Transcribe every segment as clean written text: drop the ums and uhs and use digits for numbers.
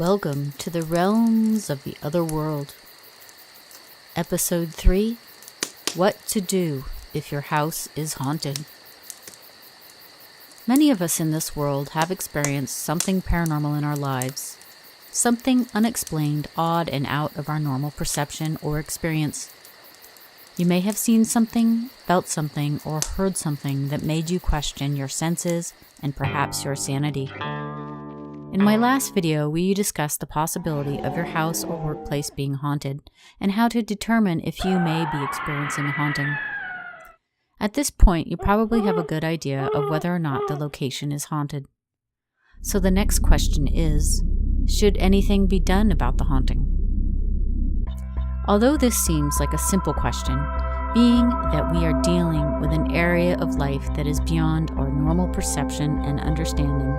Welcome to the realms of the other world. Episode 3, What to Do If Your House is Haunted. Many of us in this world have experienced something paranormal in our lives, something unexplained, odd, and out of our normal perception or experience. You may have seen something, felt something, or heard something that made you question your senses and perhaps your sanity. In my last video, we discussed the possibility of your house or workplace being haunted and how to determine if you may be experiencing a haunting. At this point, you probably have a good idea of whether or not the location is haunted. So the next question is, should anything be done about the haunting? Although this seems like a simple question, being that we are dealing with an area of life that is beyond our normal perception and understanding,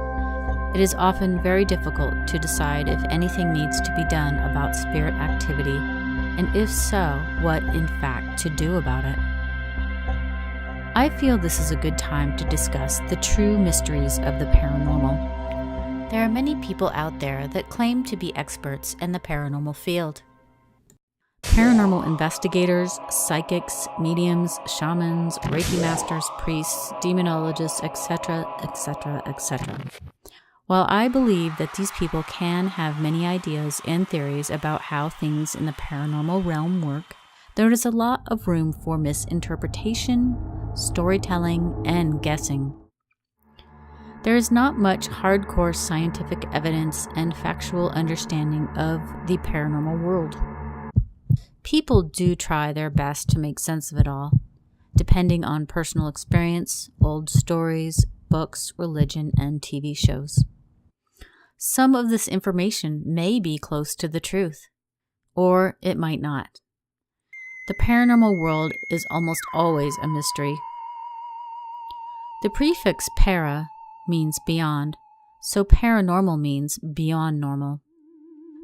it is often very difficult to decide if anything needs to be done about spirit activity, and if so, what in fact to do about it. I feel this is a good time to discuss the true mysteries of the paranormal. There are many people out there that claim to be experts in the paranormal field. Paranormal investigators, psychics, mediums, shamans, Reiki masters, priests, demonologists, etc., etc., etc. While I believe that these people can have many ideas and theories about how things in the paranormal realm work, there is a lot of room for misinterpretation, storytelling, and guessing. There is not much hardcore scientific evidence and factual understanding of the paranormal world. People do try their best to make sense of it all, depending on personal experience, old stories, books, religion, and TV shows. Some of this information may be close to the truth, or it might not. The paranormal world is almost always a mystery. The prefix para means beyond, so paranormal means beyond normal.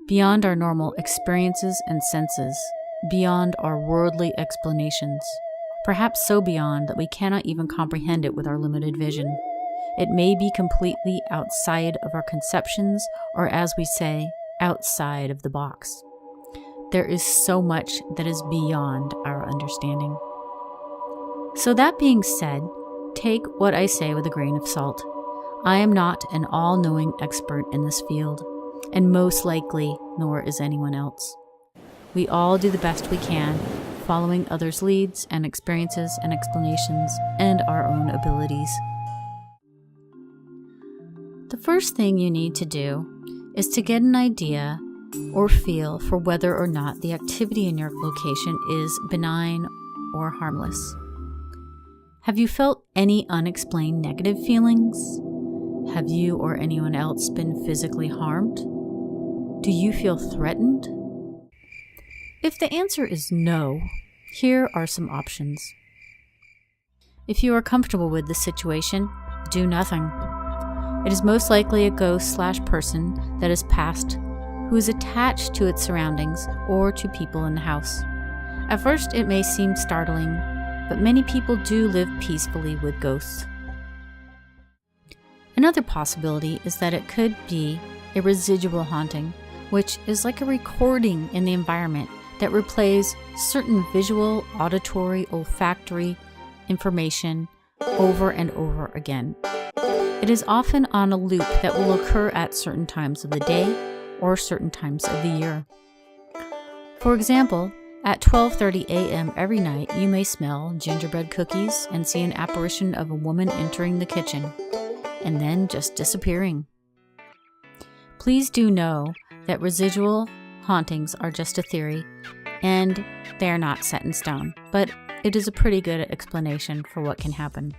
Beyond our normal experiences and senses, beyond our worldly explanations, perhaps so beyond that we cannot even comprehend it with our limited vision. It may be completely outside of our conceptions, or as we say, outside of the box. There is so much that is beyond our understanding. So that being said, take what I say with a grain of salt. I am not an all-knowing expert in this field, and most likely nor is anyone else. We all do the best we can, following others' leads and experiences and explanations and our own abilities. The first thing you need to do is to get an idea or feel for whether or not the activity in your location is benign or harmless. Have you felt any unexplained negative feelings? Have you or anyone else been physically harmed? Do you feel threatened? If the answer is no, here are some options. If you are comfortable with the situation, do nothing. It is most likely a ghost/person that has passed who is attached to its surroundings or to people in the house. At first, it may seem startling, but many people do live peacefully with ghosts. Another possibility is that it could be a residual haunting, which is like a recording in the environment that replays certain visual, auditory, olfactory information over and over again. It is often on a loop that will occur at certain times of the day or certain times of the year. For example, at 12:30 a.m. every night, you may smell gingerbread cookies and see an apparition of a woman entering the kitchen and then just disappearing. Please do know that residual hauntings are just a theory and they are not set in stone, but it is a pretty good explanation for what can happen.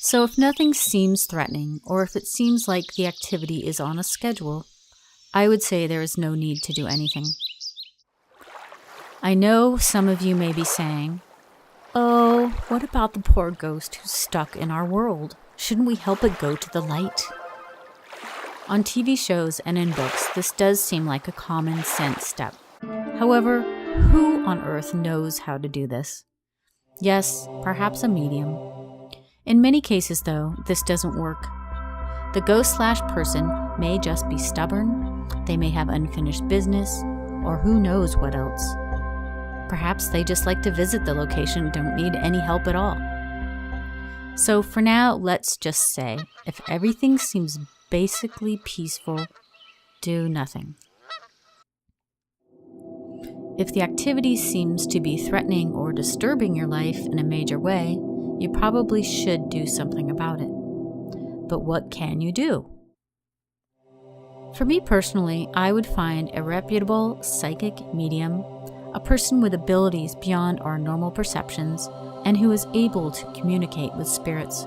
So if nothing seems threatening, or if it seems like the activity is on a schedule, I would say there is no need to do anything. I know some of you may be saying, "Oh, what about the poor ghost who's stuck in our world? Shouldn't we help it go to the light?" On TV shows and in books, this does seem like a common sense step. However, who on earth knows how to do this? Yes, perhaps a medium. In many cases, though, this doesn't work. The ghost/person may just be stubborn, they may have unfinished business, or who knows what else. Perhaps they just like to visit the location and don't need any help at all. So for now, let's just say, if everything seems basically peaceful, do nothing. If the activity seems to be threatening or disturbing your life in a major way, you probably should do something about it. But what can you do? For me personally, I would find a reputable psychic medium, a person with abilities beyond our normal perceptions, and who is able to communicate with spirits.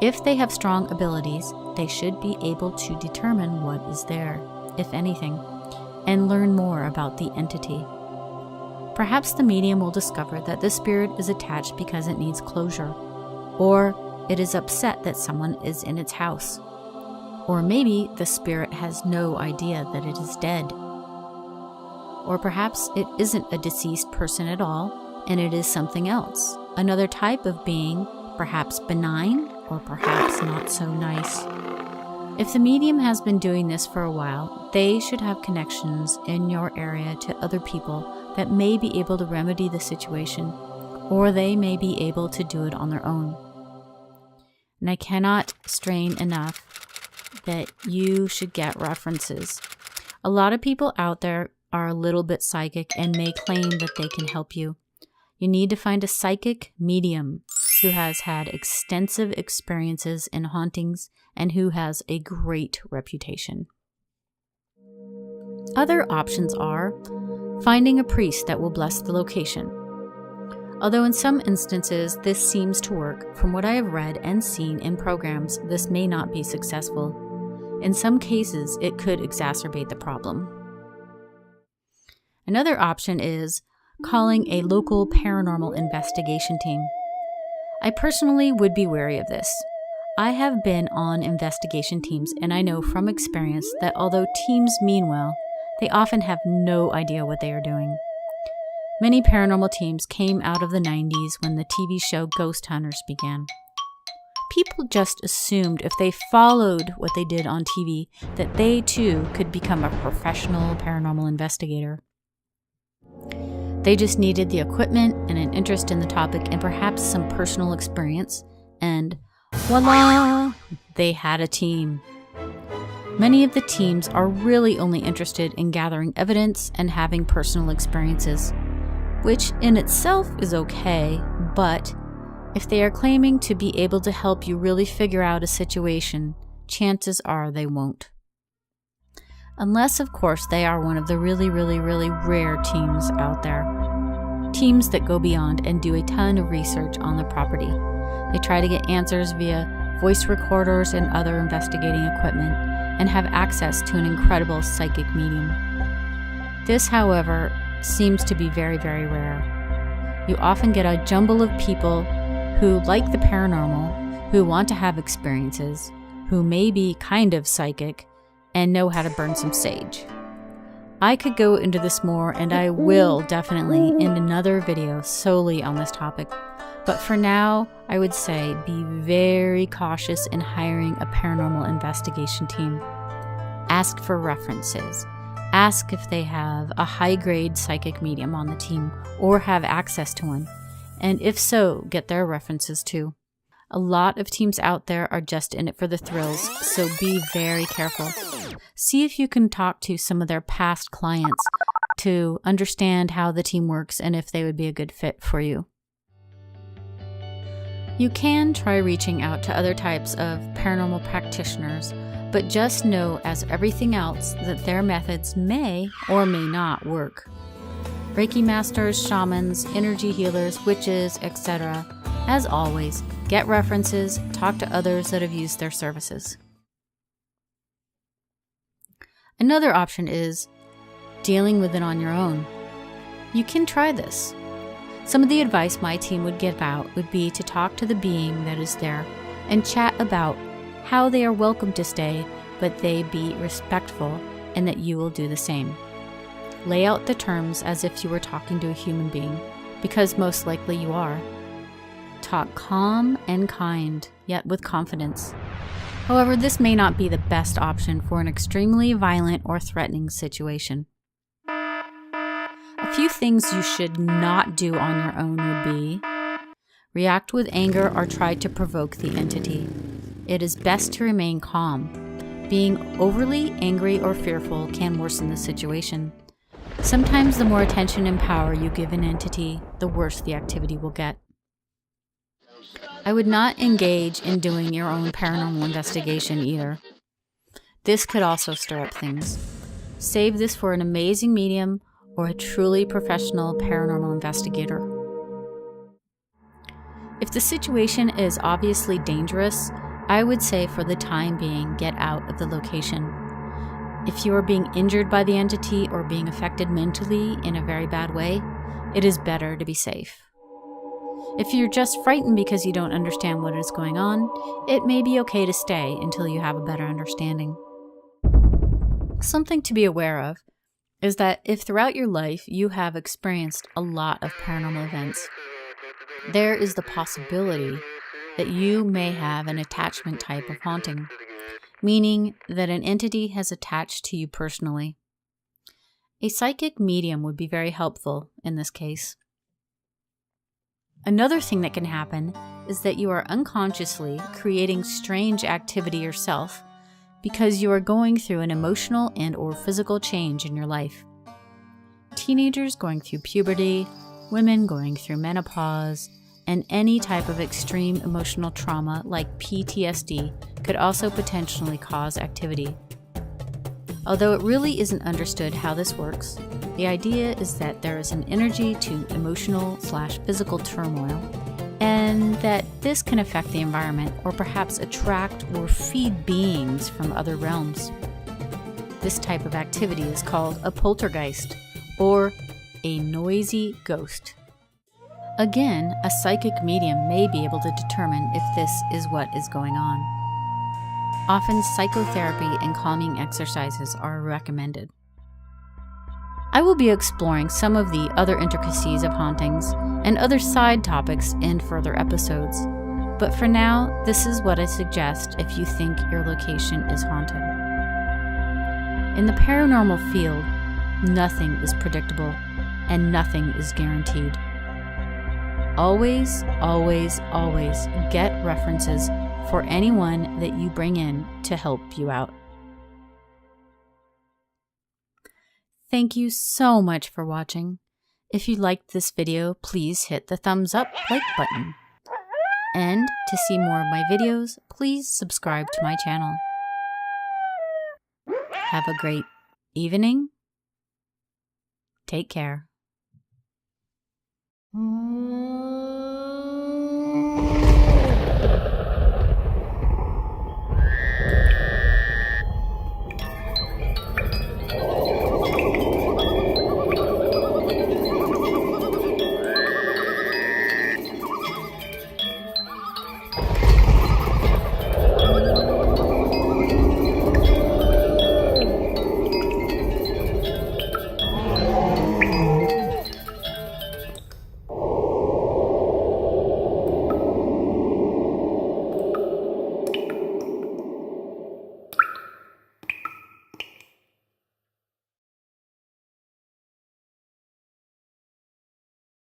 If they have strong abilities, they should be able to determine what is there, if anything, and learn more about the entity. Perhaps the medium will discover that the spirit is attached because it needs closure, or it is upset that someone is in its house, or maybe the spirit has no idea that it is dead. Or perhaps it isn't a deceased person at all, and it is something else, another type of being, perhaps benign, or perhaps not so nice. If the medium has been doing this for a while, they should have connections in your area to other people that may be able to remedy the situation, or they may be able to do it on their own. And I cannot strain enough that you should get references. A lot of people out there are a little bit psychic and may claim that they can help you. You need to find a psychic medium who has had extensive experiences in hauntings and who has a great reputation. Other options are finding a priest that will bless the location. Although in some instances this seems to work, from what I have read and seen in programs, this may not be successful. In some cases, it could exacerbate the problem. Another option is calling a local paranormal investigation team. I personally would be wary of this. I have been on investigation teams, and I know from experience that although teams mean well, they often have no idea what they are doing. Many paranormal teams came out of the 90s when the TV show Ghost Hunters began. People just assumed if they followed what they did on TV that they too could become a professional paranormal investigator. They just needed the equipment and an interest in the topic and perhaps some personal experience, and voila, they had a team. Many of the teams are really only interested in gathering evidence and having personal experiences, which in itself is okay, but if they are claiming to be able to help you really figure out a situation, chances are they won't. Unless, of course, they are one of the really rare teams out there. Teams that go beyond and do a ton of research on the property. They try to get answers via voice recorders and other investigating equipment, and have access to an incredible psychic medium. This, however, seems to be very rare. You often get a jumble of people who like the paranormal, who want to have experiences, who may be kind of psychic, and know how to burn some sage. I could go into this more, and I will definitely in another video solely on this topic. But for now, I would say be very cautious in hiring a paranormal investigation team. Ask for references. Ask if they have a high-grade psychic medium on the team or have access to one. And if so, get their references too. A lot of teams out there are just in it for the thrills, so be very careful. See if you can talk to some of their past clients to understand how the team works and if they would be a good fit for you. You can try reaching out to other types of paranormal practitioners, but just know, as everything else, that their methods may or may not work. Reiki masters, shamans, energy healers, witches, etc. As always, get references, talk to others that have used their services. Another option is dealing with it on your own. You can try this. Some of the advice my team would give out would be to talk to the being that is there and chat about how they are welcome to stay, but they be respectful and that you will do the same. Lay out the terms as if you were talking to a human being, because most likely you are. Talk calm and kind, yet with confidence. However, this may not be the best option for an extremely violent or threatening situation. A few things you should not do on your own would be: react with anger or try to provoke the entity. It is best to remain calm. Being overly angry or fearful can worsen the situation. Sometimes the more attention and power you give an entity, the worse the activity will get. I would not engage in doing your own paranormal investigation either. This could also stir up things. Save this for an amazing medium or a truly professional paranormal investigator. If the situation is obviously dangerous, I would say for the time being, get out of the location. If you are being injured by the entity or being affected mentally in a very bad way, it is better to be safe. If you're just frightened because you don't understand what is going on, it may be okay to stay until you have a better understanding. Something to be aware of is that if throughout your life you have experienced a lot of paranormal events, there is the possibility that you may have an attachment type of haunting, meaning that an entity has attached to you personally. A psychic medium would be very helpful in this case. Another thing that can happen is that you are unconsciously creating strange activity yourself because you are going through an emotional and/or physical change in your life. Teenagers going through puberty, women going through menopause, and any type of extreme emotional trauma like PTSD could also potentially cause activity. Although it really isn't understood how this works, the idea is that there is an energy to emotional/physical turmoil, and that this can affect the environment or perhaps attract or feed beings from other realms. This type of activity is called a poltergeist, or a noisy ghost. Again, a psychic medium may be able to determine if this is what is going on. Often, psychotherapy and calming exercises are recommended. I will be exploring some of the other intricacies of hauntings and other side topics in further episodes, but for now, this is what I suggest if you think your location is haunted. In the paranormal field, nothing is predictable and nothing is guaranteed. Always, always, always get references for anyone that you bring in to help you out. Thank you so much for watching. If you liked this video, please hit the thumbs up like button. And to see more of my videos, please subscribe to my channel. Have a great evening. Take care.